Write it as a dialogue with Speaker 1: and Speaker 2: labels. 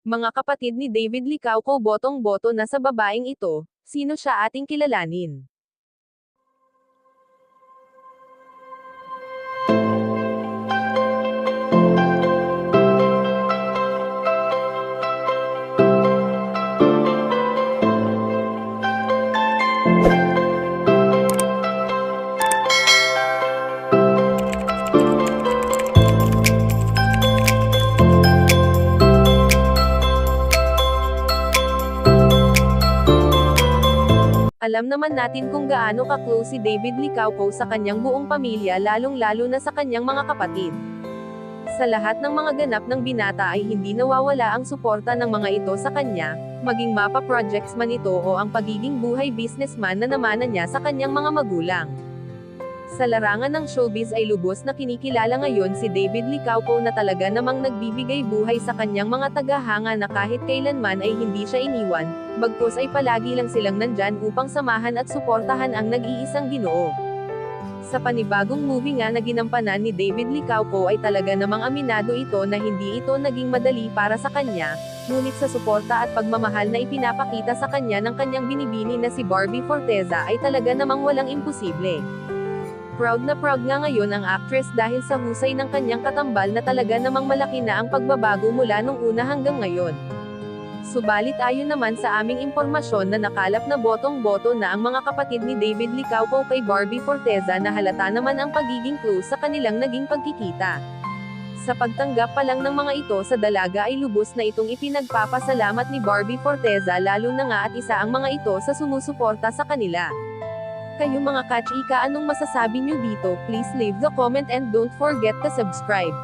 Speaker 1: Mga kapatid ni David Licauco botong-boto na sa babaeng ito, sino siya ating kilalanin. Alam naman natin kung gaano ka-close si David Licauco sa kanyang buong pamilya lalong-lalo na sa kanyang mga kapatid. Sa lahat ng mga ganap ng binata ay hindi nawawala ang suporta ng mga ito sa kanya, maging mapa projects man ito o ang pagiging buhay businessman na namana niya sa kanyang mga magulang. Sa larangan ng showbiz ay lubos na kinikilala ngayon si David Licauco na talaga namang nagbibigay buhay sa kanyang mga tagahanga na kahit kailanman ay hindi siya iniwan, bagkus ay palagi lang silang nandyan upang samahan at suportahan ang nag-iisang Ginoo. Sa panibagong movie nga na ginampanan ni David Licauco ay talaga namang aminado ito na hindi ito naging madali para sa kanya, ngunit sa suporta at pagmamahal na ipinapakita sa kanya ng kanyang binibini na si Barbie Forteza ay talaga namang walang imposible. Proud nga ngayon ang actress dahil sa husay ng kanyang katambal na talaga namang malaki na ang pagbabago mula nung una hanggang ngayon. Subalit ayon naman sa aming impormasyon na nakalap na botong-boto na ang mga kapatid ni David Licauco kay Barbie Forteza na halata naman ang pagiging close sa kanilang naging pagkikita. Sa pagtanggap pa lang ng mga ito sa dalaga ay lubos na itong ipinagpapasalamat ni Barbie Forteza lalo na nga at isa ang mga ito sa sumusuporta sa kanila. Kayo mga kachika, anong masasabi nyo dito? Please leave the comment and don't forget to subscribe.